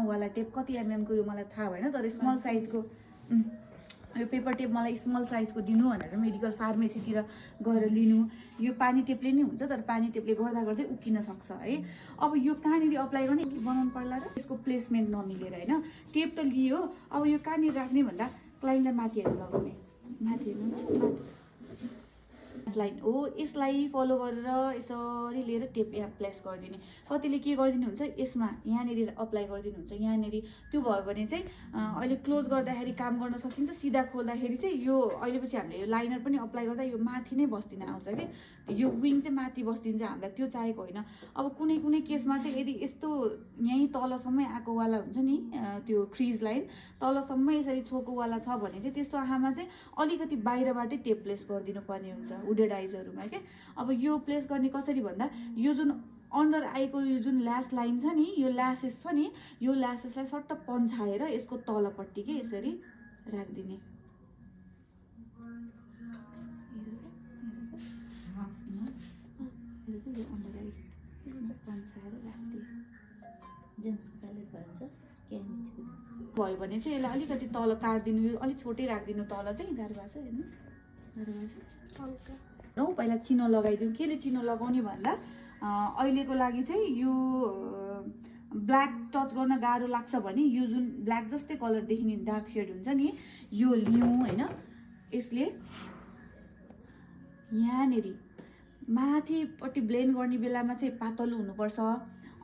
वाला टेप कति एमएम को यो मलाई थाहा भएन तर स्मल साइजको यो पेपर टेप मलाई स्मल साइजको दिनु भनेर मेडिकल फार्मेसीतिर गएर लिनु यो पानी टेपले नै हुन्छ तर पानी टेपले गर्दा गर्दै उकिन सक्छ है अब यो कहाँनिर अप्लाई गर्ने के बनाउनु पर्ला र यसको प्लेसमेन्ट नमिलेर हैन टेप त लियो अब यो कहाँनिर राख्ने भन्दा क्लाइन्टलाई माथि हेर्नु लगाउने माथि हेर्नु न लाइन हो यसलाई फलो गरेर यसरी लिएर टेप यहाँ प्लेस गरिदिने कतिले के गरिदिनु हुन्छ यसमा यहाँनिर अप्लाई गरिदिनु हुन्छ यहाँनिर त्यो भयो भने चाहिँ अहिले क्लोज गर्दाखेरि काम गर्न सकिन्छ सिधा खोल्दाखेरि चाहिँ यो अहिले पछि हामीले यो लाइनर पनि अप्लाई गर्दा यो माथि नै बस्दिन आउँछ कि यो विङ चाहिँ माथि बस्दिन्छ हामीलाई त्यो चाहिएको होइन अब कुनै कुनै केसमा चाहिँ यदि यस्तो यहीँ तलसम्मै आएकोवाला हुन्छ नि त्यो क्रिज लाइन तलसम्मै यसरी छोकोवाला छ भने चाहिँ त्यस्तो आँखामा चाहिँ अलिकति बाहिरबाटै टेप प्लेस गरिदिनु पर्ने हुन्छ उडेड आइजहरूमा के अब यो प्लेस गर्ने कसरी भन्दा यो जुन अन्डर आईको यो जुन ल्यास लाइन छ नि यो ल्यासेस छ नि यो ल्यासेसलाई सट्ट पन्छाएर यसको तलपट्टि के यसरी राखिदिने अन्डर आई पन्छाएर राखिदिए भयो भने चाहिँ यसलाई अलिकति तल काटिदिनु यो अलिक छोटै राखिदिनु तल चाहिँ गाह्रो भएको छ हेर्नु गाह्रो भएको छ हल्का नौ पहिला चिनो लगाइदिउँ केले चिनो लगाउने भन्दा अहिलेको लागि चाहिँ यो ब्ल्याक टच गर्न गाह्रो लाग्छ भने यो जुन ब्ल्याक जस्तै कलर देखिने डार्क सेड हुन्छ नि यो लिउँ हैन यसले यहाँनेरि माथिपट्टि ब्लेन्ड गर्ने बेलामा चाहिँ पातलो हुनुपर्छ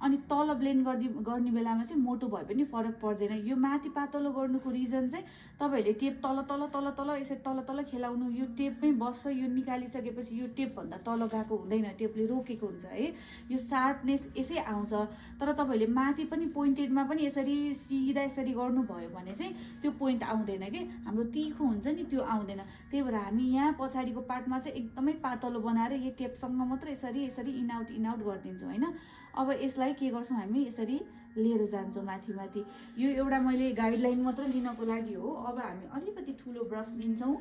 अनि तल ब्लेन्ड गर्ने बेलामा चाहिँ मोटो भए पनि फरक पर्दैन यो माथि पातलो गर्नुको रिजन चाहिँ तपाईहरुले टेप तल तल तल तल यसरी तल तल खेलाउनु यो टेपमै बस्छ यो निकालिसकेपछि यो टेप भन्दा तल गएको हुँदैन टेपले रोकेको हुन्छ है यो शार्पनेस यसै आउँछ तर तपाईहरुले माथि पनि पोइन्टेडमा पनि यसरी सिधा यसरी गर्नु भयो भने चाहिँ त्यो पोइन्ट आउँदैन के हाम्रो तीखो हुन्छ नि त्यो आउँदैन त्यही भएर हामी यहाँ पछाडीको पार्टमा चाहिँ एकदमै पातलो बनाएर यो टेपसँग मात्र यसरी यसरी इन आउट गर्दिन्छौँ हैन अब यसलाई के गर्छौं हामी यसरी लिएर जान्छौं माथि माथि यो एउटा मैले गाइडलाइन मात्र लिनको लागि हो अब हामी अलिकति ठुलो ब्रश लिन्छौं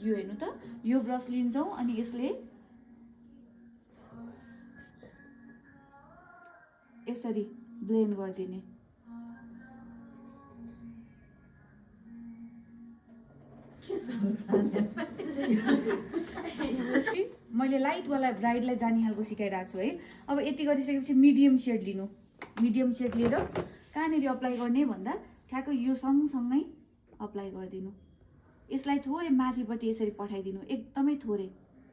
यो हेर्नु त यो ब्रश लिन्छौं अनि यसले यसरी ब्लेन्ड गर्दिने मैले लाइट वाला ब्राइडलाई जाने खालको सिकाइरहेको छु है अब यति गरिसकेपछि मिडियम सेड लिनु मिडियम सेड लिएर कहाँनिर अप्लाई गर्ने भन्दा ठ्याक्क यो सँगसँगै अप्लाई गरिदिनु यसलाई थोरै माथिपट्टि यसरी पठाइदिनु एकदमै थोरै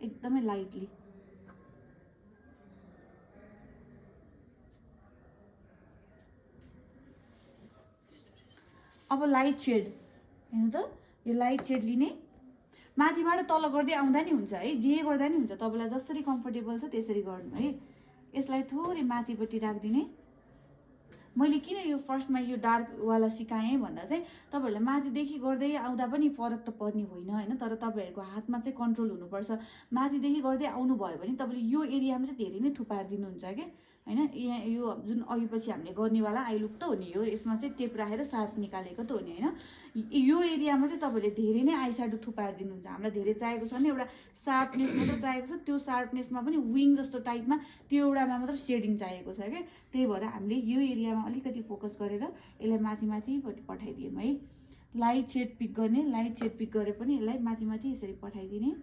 एकदमै लाइटली अब लाइट सेड हेर्नु त यो लाइट सेड लिने माथिबाट तल गर्दै आउँदा नि हुन्छ है जे गर्दा नि हुन्छ तपाईलाई जसरी कम्फर्टेबल छ त्यसरी गर्नु है यसलाई थोरै माथिपट्टि राख्दिने मैले किन यो फर्स्टमा यो डार्क वाला सिकाएँ भन्दा चाहिँ तपाईहरुले माथिदेखि गर्दै आउँदा पनि फरक त पर्ने होइन हैन तर तपाईहरुको हातमा चाहिँ कन्ट्रोल हुनुपर्छ माथिदेखि गर्दै आउनु भयो भने तपाईले यो एरियामा चाहिँ धेरै नै थुपार दिनुहुन्छ के हैन यहाँ यो जुन अघिपछि हामीले गर्नेवाला आइलुक त हो नि यो यसमा चाहिँ टेप राखेर सार्प निकालेको त हो नि हैन यो एरियामा चाहिँ तपाईले धेरै नै आई स्याडो थुपार दिनुहुन्छ हामीलाई धेरै चाहिएको छ नि एउटा शार्पनेस मात्र चाहिएको छ त्यो शार्पनेसमा पनि विङ जस्तो टाइपमा त्यो एउटामा मात्र सेडिङ चाहिएको छ के त्यही भएर हामीले यो एरियामा अलिकति फोकस गरेर यसलाई माथि माथिपट्टि पठाइदियौँ है लाइट सेड पिक गर्ने लाइट सेड पिक गरे पनि यसलाई माथि माथि यसरी पठाइदिने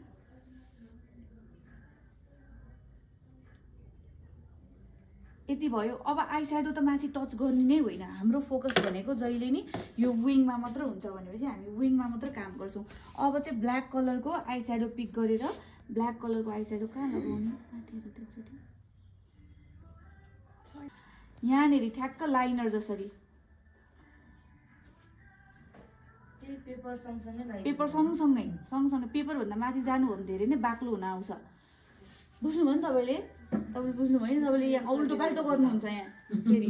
यति भयो अब आई स्याडो त माथि टच गर्ने नै होइन हाम्रो फोकस भनेको जहिले नि यो विङमा मात्र हुन्छ भनेपछि हामी विङमा मात्र काम गर्छौं अब चाहिँ ब्ल्याक कलरको आई स्याडो पिक गरेर ब्ल्याक कलरको आई स्याडो कहाँ लगाउने माथि हेर त्यसरी यहाँनेरि ठ्याक्क लाइनर जसरी पेपर सँगसँगै पेपर भन्दा माथि जानु हो भने धेरै नै बाक्लो हुन आउँछ बुझ्नुभयो नि तपाईले बुझ्नुभयो नि तपाईले यहाँ उल्टो पाल्टो गर्नुहुन्छ यहाँ फेरि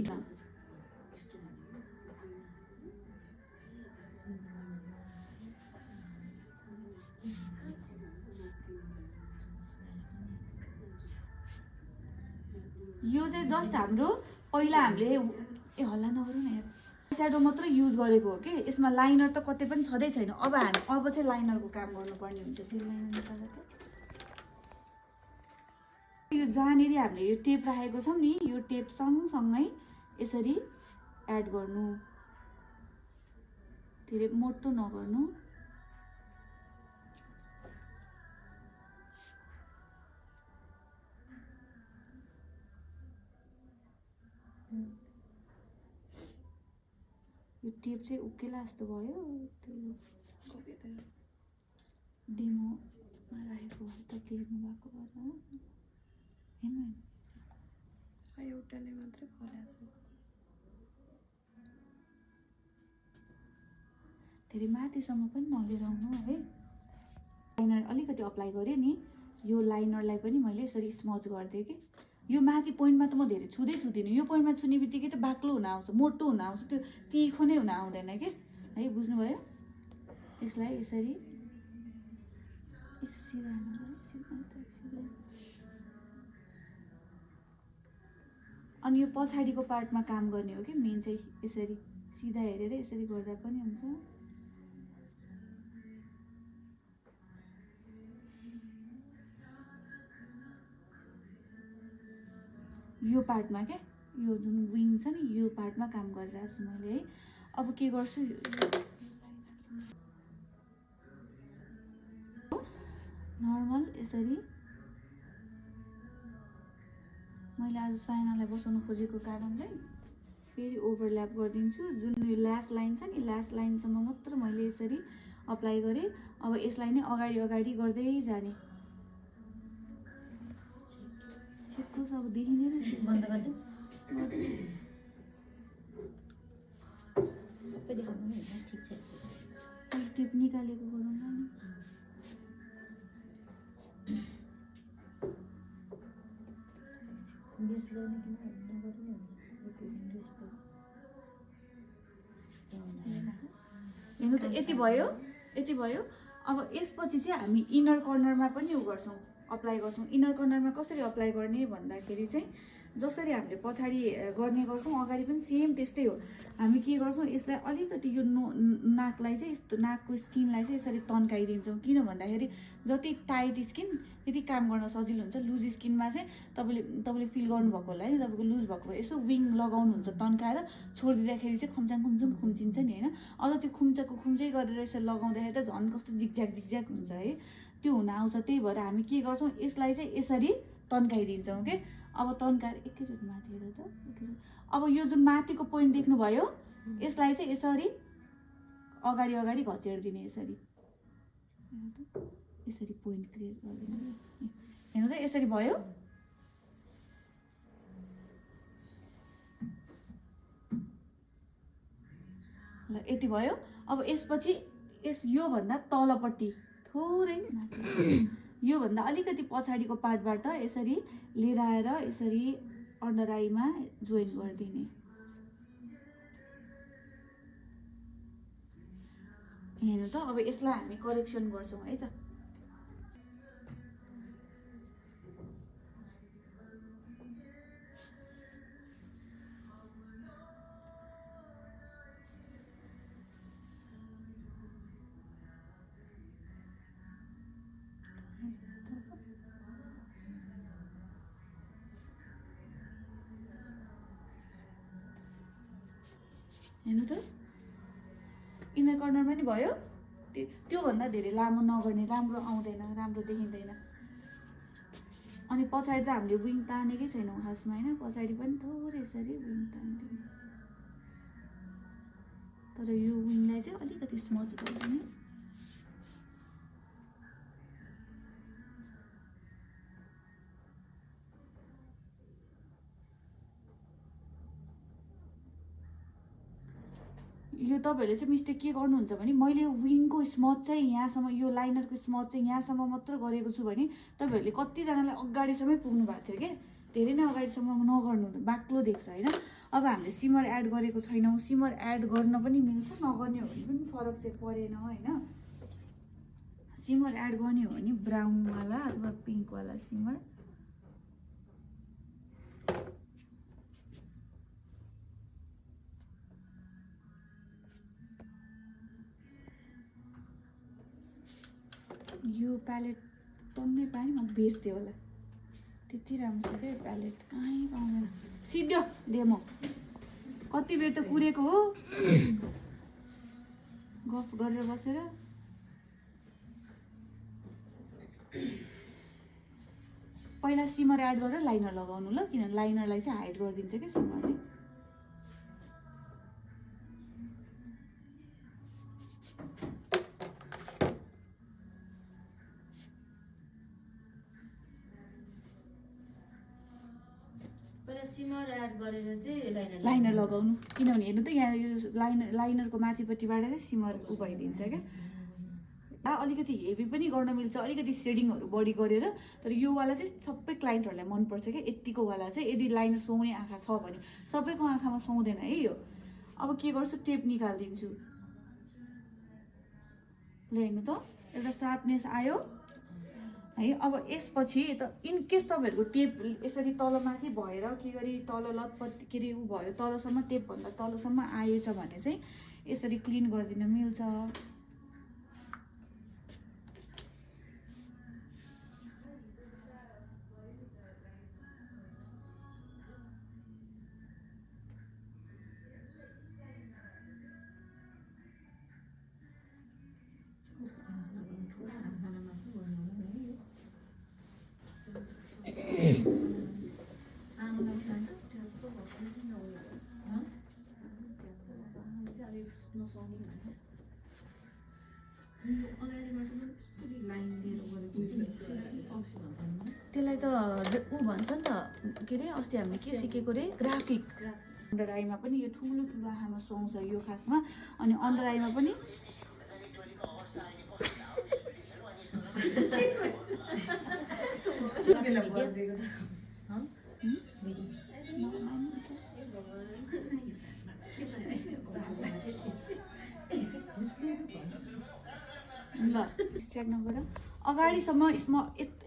यो चाहिँ जस्ट हाम्रो पहिला हामीले हल्ला नगरौँ न यार स्याडो मात्र युज गरेको हो के यसमा लाइनर त कतै पनि छँदै छैन अब चाहिँ लाइनरको काम गर्नुपर्ने हुन्छ त्यो लाइनर निकाल्दा त यो जहाँनेरि हामीले यो टेप राखेको छौं नि यो टेप सँगसँगै यसरी एड गर्नु, धेरै मोटो नगर्नु। यो टेप चाहिँ उकेला जस्तो भयो, डेमोमा राखेको तपाईँले हेर्नु भएको भएर हेर्नु एउटाले मात्रै फलेको छ। धेरै माथिसम्म पनि नलिएर आउनु है। लाइनर अलिकति अप्लाई गरेँ नि, यो लाइनरलाई पनि मैले यसरी स्मच गरिदिएँ कि यो माथि पोइन्टमा त म धेरै छुँदिनँ, यो पोइन्टमा छुने बित्तिकै त बाक्लो हुन आउँछ, मोटो हुन आउँछ, त्यो तिखो नै हुन आउँदैन कि है, बुझ्नुभयो। यसलाई यसरी सिधा अनि यो पछाडिको पार्टमा काम गर्ने हो कि मेन चाहिँ, यसरी सिधा हेरेर यसरी गर्दा पनि हुन्छ। यो पार्टमा क्या, यो जुन विङ छ नि यो पार्टमा काम गरिरहेको छु मैले है। अब के गर्छु, नर्मल यसरी मैले आज साइनालाई बसाउनु खोजेको कारणले फेरि ओभरल्याप गरिदिन्छु। जुन यो ल्यास लाइन छ नि, ल्यास लाइनसम्म मात्र मैले यसरी अप्लाई गरेँ। अब यसलाई नै अगाडि अगाडि गर्दै जाने। छिटो सब देखिँदैन, बन्द गरिदिउँ, सबै देखाउनु नि होइन, ठिक छ। टिप निकालेको गरौँ न। बेसी गर्ने किन नगर्नु हेर्नु त यति भयो, यति भयो। अब यसपछि चाहिँ हामी इनर कर्नरमा पनि उ गर्छौँ, अप्लाई गर्छौँ। इनर कर्नरमा कसरी अप्लाई गर्ने भन्दाखेरि चाहिँ जसरी हामीले पछाडि गर्ने गर्छौँ अगाडि पनि सेम त्यस्तै हो। हामी के गर्छौँ, यसलाई अलिकति यो नाकलाई चाहिँ यस्तो नाकको स्किनलाई चाहिँ यसरी तन्काइदिन्छौँ। किन भन्दाखेरि जति टाइट स्किन त्यति काम गर्न सजिलो हुन्छ। लुज स्किनमा चाहिँ तपाईँले फिल गर्नुभएको होला है, तपाईँको लुज भएको भए यसो विङ लगाउनुहुन्छ तन्काएर, छोडिदिँदाखेरि चाहिँ खुम्चाङ खुम्चुङ खुम्चिन्छ नि होइन। अझ त्यो खुम्चै गरेर यसरी लगाउँदाखेरि त झन् कस्तो झिकझ्याक हुन्छ है, त्यो हुन आउँछ। त्यही भएर हामी के गर्छौँ, यसलाई चाहिँ यसरी तन्काइदिन्छौँ कि। अब तन्काएर एकैचोटि माथि हेर त, एकैचोटि। अब यो जुन माथिको पोइन्ट देख्नुभयो, यसलाई चाहिँ यसरी अगाडि अगाडि घचेडिदिने, यसरी यसरी पोइन्ट क्रिएट गरिदिनु। हेर्नु त यसरी भयो। ल यति भयो। अब यसपछि योभन्दा तलपट्टि थोरै योभन्दा अलिकति पछाडिको पार्टबाट यसरी लिएर आएर यसरी अन्डर आईमा जोइन गरिदिने। हेर्नु त अब यसलाई हामी करेक्सन गर्छौँ है त। हेर्नु त इनर कर्नर पनि भयो। त्योभन्दा धेरै लामो नगर्ने, राम्रो आउँदैन, राम्रो देखिँदैन। अनि पछाडि त हामीले विङ तानेकै छैनौँ खासमा होइन, पछाडि पनि थोरै यसरी विङ तानिदिने। तर यो विङलाई चाहिँ अलिकति स्मच गरिदिने। यो तपाईँहरूले चाहिँ मिस्टेक के गर्नुहुन्छ भने, मैले विङको स्मच चाहिँ यहाँसम्म, यो लाइनरको स्मच चाहिँ यहाँसम्म मात्र गरेको छु भने तपाईँहरूले कतिजनालाई अगाडिसम्मै पुग्नु भएको थियो कि, धेरै नै अगाडिसम्म नगर्नु, बाक्लो देख्छ होइन। अब हामीले सिमर एड गरेको छैनौँ, सिमर एड गर्न पनि मिल्छ, नगर्ने हो भने पनि फरक चाहिँ परेन होइन। सिमर एड गर्ने हो भने ब्राउनवाला अथवा पिङ्कवाला सिमर। यो प्यालेट टन्नै पाएँ म बेच्थेँ होला, त्यति राम्रो छ क्या प्यालेट, कहीँ पाउँदैन। सिद्धो डेमो कति बेर त कुरेको हो गफ गरेर बसेर। पहिला सिमर एड गरेर लाइनर लगाउनु ल, किनभने लाइनरलाई चाहिँ हाइड गरिदिन्छ क्या सिमरले। सिमर एड गरेर चाहिँ लाइनर लगाउनु, किनभने हेर्नु त यहाँ यो लाइनरको माथिपट्टिबाट चाहिँ सिमर उ भइदिन्छ क्या। अलिकति हेभी पनि गर्न मिल्छ, अलिकति सेडिङहरू बढी गरेर। तर यो वाला चाहिँ सबै क्लाइन्टहरूलाई मनपर्छ क्या। यतिको वाला चाहिँ यदि लाइनर सुहाउने आँखा छ भने, सबैको आँखामा सुहाउँदैन है यो। अब के गर्छु, टेप निकालिदिन्छु। ल हेर्नु त एउटा सार्पनेस आयो है। अब यसपछि त इनकेस तपाईँहरूको टेप यसरी तलमाथि भएर के गरी तल लतपत के अरे ऊ भयो, तलसम्म टेपभन्दा तलसम्म आएछ भने चाहिँ यसरी क्लिन गरिदिन मिल्छ। त्यसलाई त ऊ भन्छ नि त, के अरे अस्ति हामीले के सिकेको रे, ग्राफिक। अन्डर आईमा पनि यो ठुलो ठुलो आँखामा सुहाउँछ यो खासमा। अनि अन्डर आईमा पनि ल स्ट्याक नगर अगाडिसम्म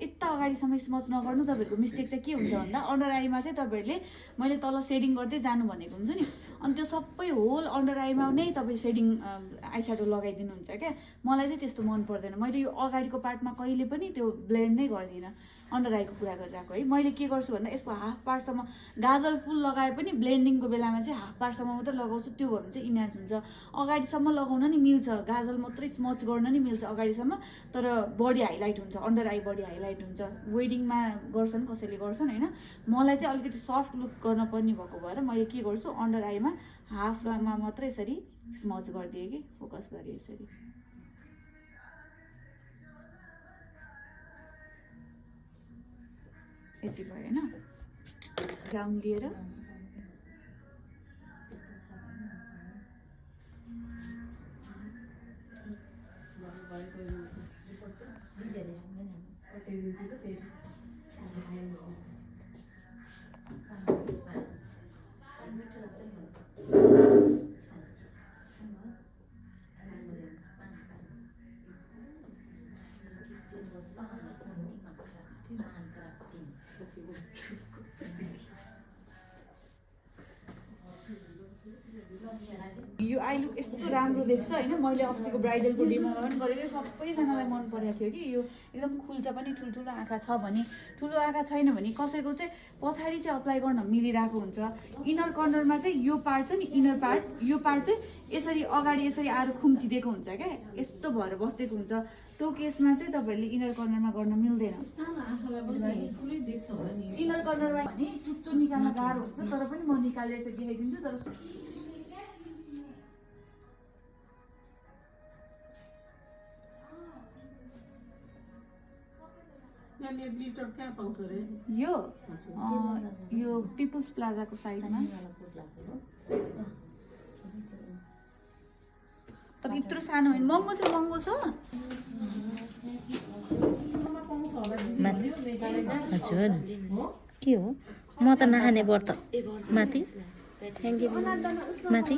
यता अगाडिसम्म स्मच नगर्नु। तपाईँहरूको मिस्टेक चाहिँ के हुन्छ भन्दा अन्डर आईमा चाहिँ तपाईँहरूले मैले तल सेडिङ गर्दै जानु भनेको हुन्छु नि, अनि त्यो सबै होल अन्डर आईमा नै तपाईँ सेडिङ आई स्याडो लगाइदिनुहुन्छ क्या। मलाई चाहिँ त्यस्तो मन पर्दैन। मैले यो अगाडिको पार्टमा कहिले पनि त्यो ब्लेन्ड नै गर्दिनँ। अन्डर आईको कुरा गरिरहेको है। मैले के गर्छु भन्दा यसको हाफ पार्टसम्म गाजल फुल लगाए पनि ब्लेन्डिङको बेलामा चाहिँ हाफ पार्टसम्म मात्रै लगाउँछु। त्यो भयो भने चाहिँ इन्हान्स हुन्छ। अगाडिसम्म लगाउन नि मिल्छ, गाजल मात्रै स्मच गर्न नि मिल्छ अगाडिसम्म, तर बडी हाइलाइट हुन्छ, अन्डर आई बडी हाइलाइट हुन्छ। वेडिङमा गर्छन् कसैले गर्छन् होइन। मलाई चाहिँ अलिकति सफ्ट लुक गर्न पर्ने भएको भएर मैले के गर्छु, अन्डर आईमा हाफमा मात्रै यसरी स्मच गरिदिएँ कि फोकस गरेँ यसरी। यति भयो होइन। राउन्ड लिएर यो आई लुक यस्तो राम्रो देख्छ होइन। मैले अस्तिको ब्राइडलको डेमोमा पनि गरेको, सबैजनालाई मन परेको थियो कि यो एकदम खुल्छ पनि। ठुल्ठुलो आँखा छ भने, ठुलो आँखा छैन भने कसैको चाहिँ पछाडि चाहिँ अप्लाई गर्न मिलिरहेको हुन्छ। इनर कर्नरमा चाहिँ यो पार्ट छ नि, इनर पार्ट, यो पार्ट चाहिँ यसरी अगाडि यसरी आएर खुम्चिदिएको हुन्छ क्या, यस्तो भएर बसेको हुन्छ। त्यो केसमा चाहिँ तपाईँहरूले इनर कर्नरमा गर्न मिल्दैन। इनर कर्नरमा भने चुच्चो निकाल्न गाह्रो हुन्छ, तर पनि म निकालेर चाहिँ देखाइदिन्छु। तर यो पिपुल्स प्लाजाको साइडमा। तर यत्रो सानो होइन, महँगो छ, महँगो छ। हजुर के हो, म त नखाने व्रत। माथि थ्याङ्क यू। माथि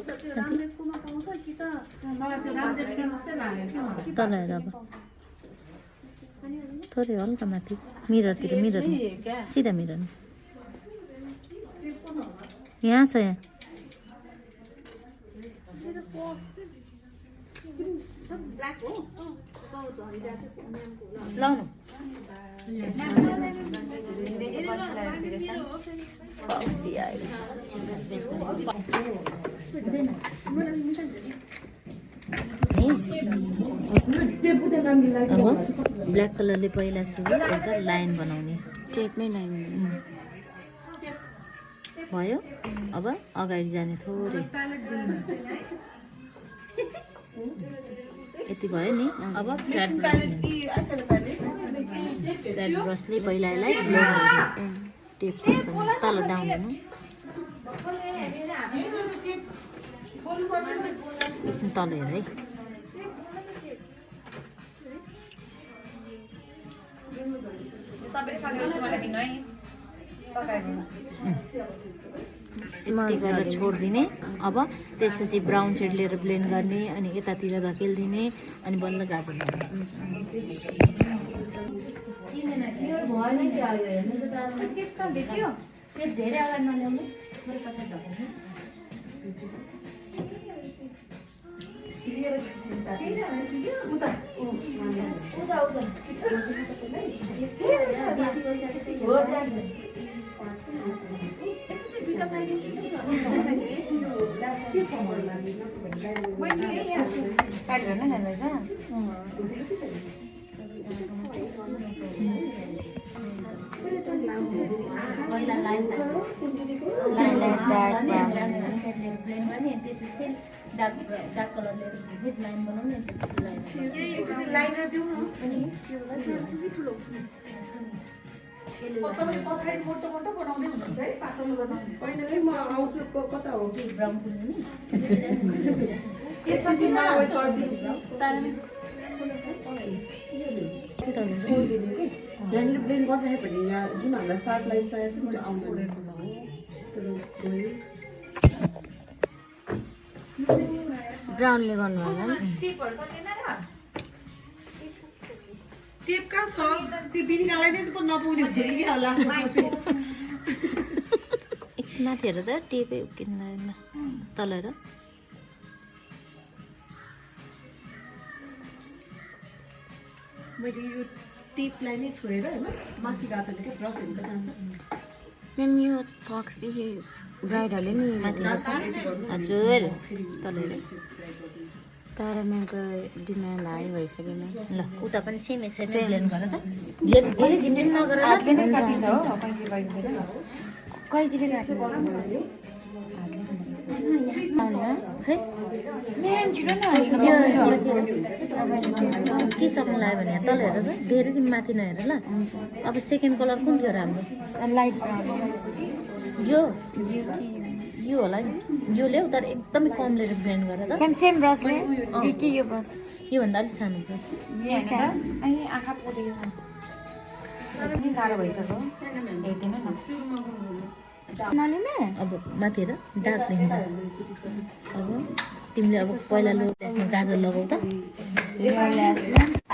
तल हेर अब थोरै हल्का माथि मिररतिर, मिररमा सिधा मिररमा यहाँ छ, यहाँ लाउनु आयो। अब ब्ल्याक कलरले पहिला सुरुस एउटा लाइन बनाउने टेपमै लाइन भयो अब अगाडि जाने थोरै यति भयो नि अब फ्ल्याट ब्रसले पहिला यसलाई ब्लेन्ड गर्ने टेप सँगसँगै तल डाउन हुनु एकछिन तल हेर है यस्तै गरेर छोडिदिने अब त्यसपछि ब्राउन सेड लिएर ब्लेन्ड गर्ने अनि यतातिर धकेलिदिने अनि बल्ल गाजर धेरै अगाडि नल्याउनु डार्क कलरले लाइन बनाउने लाइनर दिउँ म आउँछु कता हो कि ब्राउन कुने नि यहाँनिर ब्लेन्ड गर्दाखेरि पनि यहाँ जुन हामीलाई सार्प लाइन चाहिएको छ त्यो आउँदैन ब्राउनले गर्नु होला टेप कहाँ छ त्यो बिनिकालाई नै पो नपुग्ने हुन्छ कि होला एकछिन माथि हेर त टेपै उकिन्न तल हेर मैले यो टेपलाई नै छोडेर होइन माथि गएको क्या ब्रसहरू त कहाँ छ म्याम यो फक्सी ब्राइडहरूले नि माथि हजुर तल हेर तर म्यामको डिमान्ड हाई भइसक्यो म्याम ल उता पनि सेम यसरी ब्लेन्ड गर त धेरै झिन्झिन नगर कैचीले काट्नु के सक्नु लाग्यो भने तल हेर त धेरै दिन माथि नहेर ल अब सेकेन्ड कलर कुन थियो र हाम्रो लाइट ब्राउन यो होला नि यो ल्याऊ तर एकदमै कम लिएर ब्लेन्ड गर त म्याम सेम ब्रसले के यो ब्रस योभन्दा अलिक सानो ब्रस आँखा पोलेको गाह्रो भइसक्यो हेर्दैन न अब माथि हेर डार्क देखिन्छ अब तिमीले अब पहिला लो गाजर लगाऊ त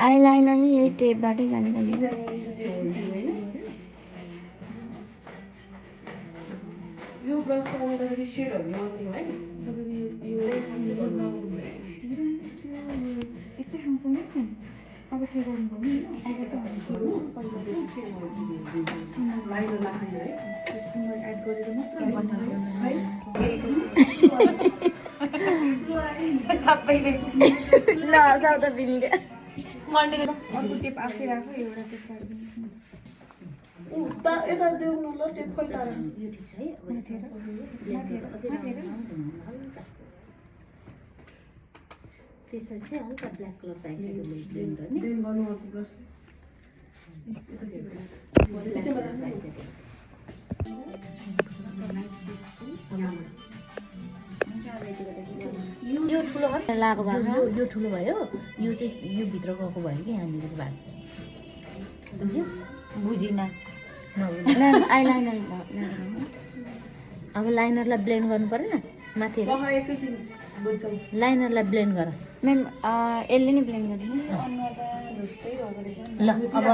आइलाइनर नि यही टेपबाटै जाने यो ब्रस लगाउँदाखेरि सेडहरू लगाउने है अब के गर्नु पर्ने लाइनर लाग्ने है एड गरेर सबैले ल साउथ बिनीले अर्को टेप आफै राख एउटा टेप यता देऊ न ल टेप खोइ तारा यो ठिक छ है त्यसपछि चाहिँ हल्का ब्ल्याक कलर पाइसक्यो ब्लेन्ड गर्ने ब्लेन्ड गर्नु अर्को ब्रस यो ठुलो लागेको भयो यो ठुलो भयो यो चाहिँ यो भित्र गएको भयो कि यहाँनिर भएको बुझ्यो बुझिनँ नबुझ्यो आइलाइनर अब लाइनरलाई ब्लेन्ड गर्नु परेन माथि एकैछिन बुझ्छौँ लाइनरलाई ब्लेन्ड गर म्याम यसले नै ब्लेन्ड गरिदिनु ल अब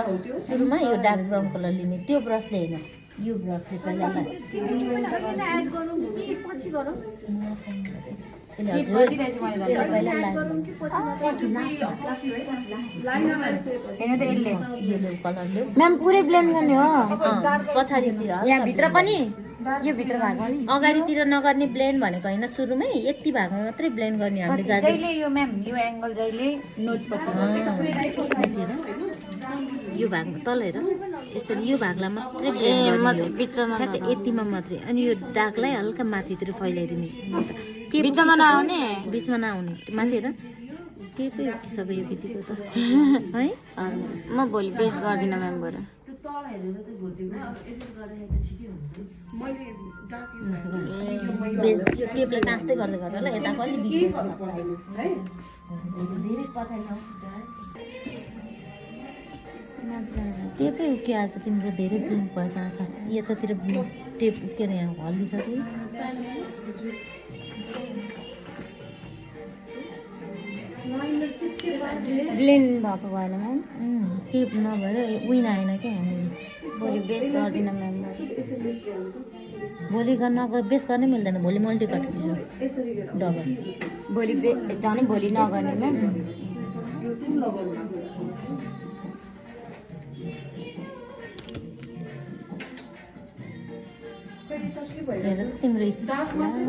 सुरुमा यो डार्क ब्राउन कलर लिने त्यो ब्रसले होइन यो ब्रसले पहिला म्याम पुरै ब्लेन्ड गर्ने हो पछाडितिर यहाँ भित्र पनि यो भित्र भागमा नि अगाडितिर नगर्ने ब्लेन्ड भनेको होइन सुरुमै यति भागमा मात्रै ब्लेन्ड गर्ने हामीले गाजर जहिले यो म्याम यो एङ्गल जहिले नोच यो भागमा तल हेर यसरी यो भागलाई मात्रै बिचमा यतिमा मात्रै अनि यो दागलाई हल्का माथितिर फैलाइदिने बिचमा नआउने माथि हेर के पो उठिसक्यो यो केटीको त है म भोलि बेस गर्दिनँ म्यामबाट यो टेपले टाँच्दै गर्दै गर्दा ल यताको अलि बिग्रिन्छ टेपै उकिहाल्छ तिम्रो धेरै ब्लिङ्क भएछ आँखा यतातिर टेप उकेर यहाँ हल्लिसक्यो ब्लेन्ड भएको भएन म्याम टेप नभएर उइन आएन क्या हामी भोलि बेस गर्दिनँ म्यामबाट भोलि बेस गर्नै मिल्दैन भोलि मल्टी कट दिन्छु डबल भोलि झन् भोलि नगर्ने म्याम हेर तिम्रो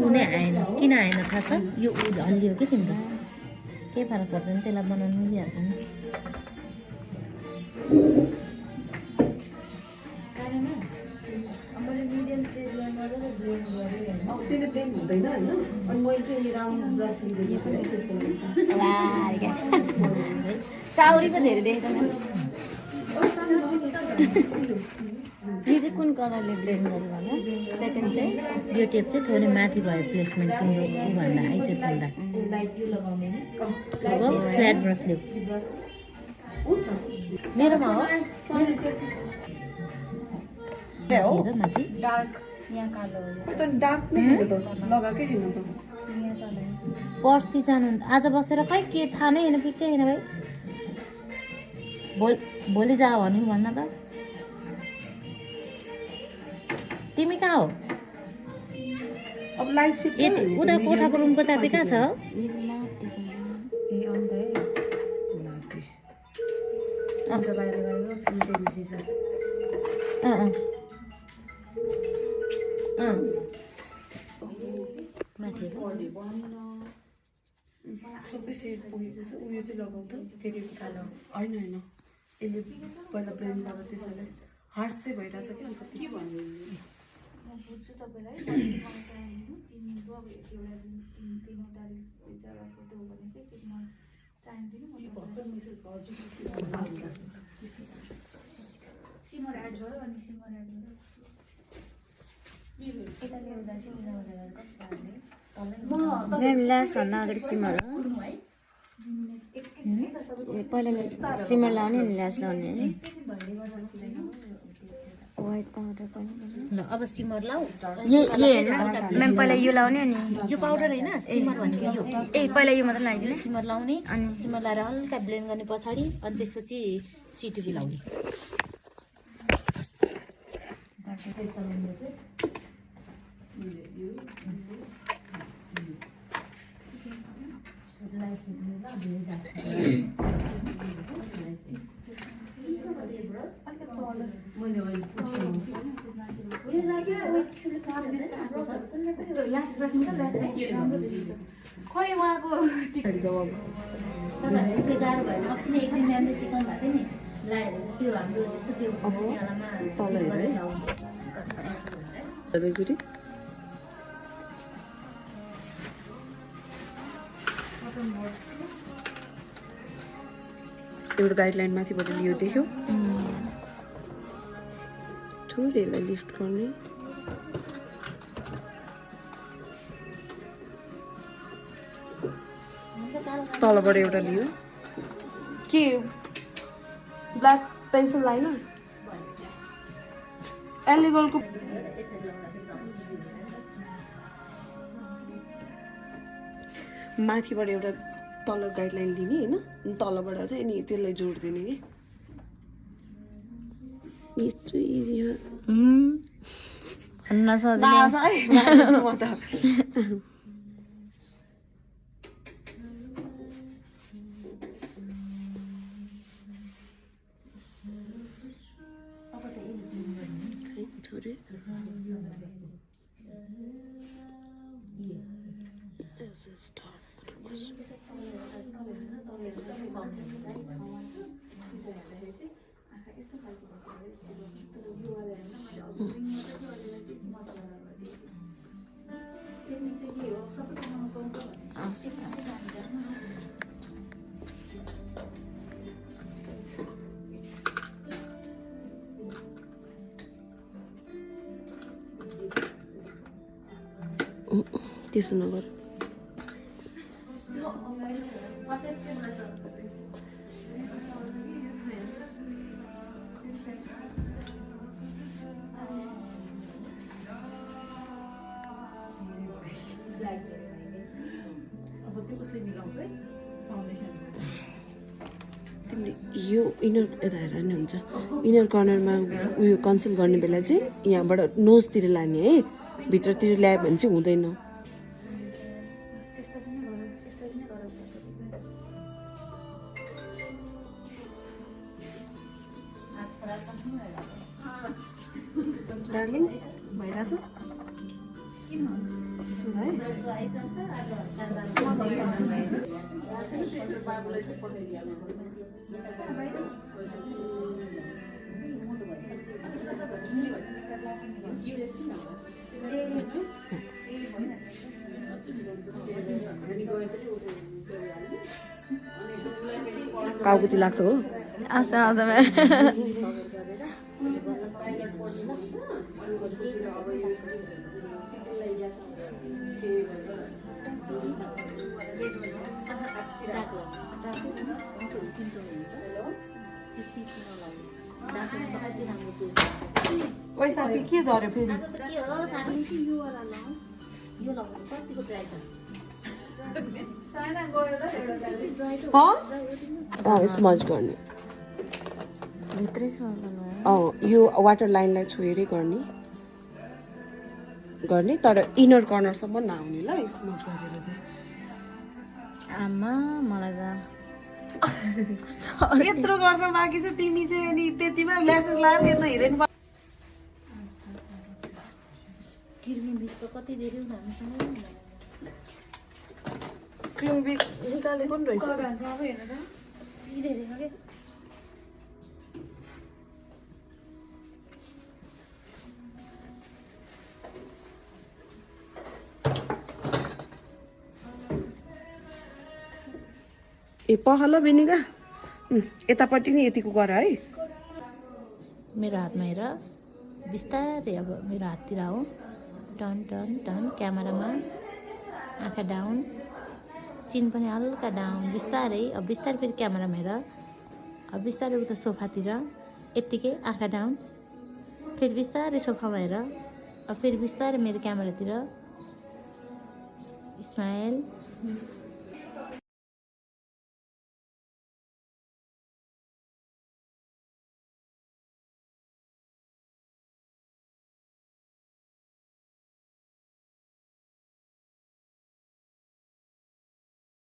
उनी आएन किन आएन थाहा छ यो हल्लियो कि तिम्रो केही फरक पर्दैन त्यसलाई बनाउनु मिलिहाल्छ नि चाउरी पो धेरै देखेँ त म्याम यो चाहिँ कुन कलरले ब्लेन्ड गर्नु होला सेकेन्ड चाहिँ यो टेप चाहिँ थोरै माथि भयो प्लेसमेन्ट तिम्रो ऊभन्दा आइसेट भन्दा अब फ्ल्याट ब्रस ल्याऊ मेरोमा हो हेर माथि डार्क यहाँ कालो त डार्क नै हेर्नु त लगाएकै हेर्नु त पर्सि जानु आज बसेर खै के थाहा नै होइन फिक्सै होइन भाइ भोलि जा भन्नु भन्न त तिमी कहाँ हो अब लाइट सिट उता कोठाको रुमको चाबी कहाँ छ माथि सबै सेट पुगेको छ उयो चाहिँ लगाउ त के अरे कालो होइन यसले पहिला ब्लेन्ड गरेर त्यसैले हार्स चाहिँ भइरहेछ कि अन्त के भन्नु म बुझ्छु तपाईँलाई तिमीको अब एउटा तिनवटा दुईवटा फोटो हो भने चाहिँ त्यसमा टाइम दिनु म सिमर एड गर अनि सिमर एड गर यता ल्याउँदा चाहिँ म्याम ल्यासभन्दा अगाडि सिमर हो पहिला सिमर लाउने अनि ल्यास लाउने है वाइट पाउडर पनि ल अब सिमर लाऊ यो होइन म्याम पहिला यो लाउने अनि यो पाउडर होइन सिमर भनेको यो ए पहिला यो मात्र लगाइदिनु सिमर लाउने अनि सिमर लाएर हल्का ब्लेन्ड गर्ने पछाडि अनि त्यसपछि सिटिभी लाउने खोइ उहाँको तपाईँहरूलाई यस्तै गाह्रो भएन आफ्नै एक दिन म्यामले सिकाउनु भएको थियो नि लाएर त्यो हाम्रो जस्तो त्यो एकचोटि एउटा गाइडलाइन माथिबाट लियो देख्यो थोरै यसलाई लिफ्ट गर्ने तलबाट एउटा लियो के ब्ल्याक पेन्सिल लाइनर एलिगलको माथिबाट एउटा तल गाइडलाइन लिने होइन तलबाट चाहिँ अनि त्यसलाई जोडिदिने कि यस्तो इजी हो म त थोरै त्यसो नगर तिमीले यो इनर यता हेर नि हुन्छ इनर कर्नरमा उयो कन्सिल गर्ने बेला चाहिँ यहाँबाट नोजतिर लाने है भित्रतिर ल्यायो भने चाहिँ हुँदैन डार्लिङ भइरहेछ सुधा है काउकुती लाग्छ हो आउँछ आउँछ ओइ साथी के झऱ्यो फेरि स्मज गर्ने भित्रै स्मल गर्नु यो वाटर लाइनलाई छोएरै गर्ने तर इनर कर्नरसम्म नआउने ल स्मज गरेर चाहिँ आमा मलाई त यत्रो गर्न बाँकी छ तिमी चाहिँ अनि त्यतिमा ल्यासेस लाएर यता हिरोइन किर्मी बिच त कति धेरै क्रिम बिच निकालेको नि रहेछ ए पहल बेनिका यतापट्टि नि यतिको गर है मेरो हातमा हेर बिस्तारै अब मेरो हाततिर हो टन टन टन क्यामेरामा आँखा डाउन चिन पनि हल्का डाउन बिस्तारै अब बिस्तारै फेरि क्यामेरामा हेर अब बिस्तारै उता सोफातिर यत्तिकै आँखा डाउन फेरि बिस्तारै सोफामा हेर अब फेरि बिस्तारै मेरो क्यामेरातिर स्माइल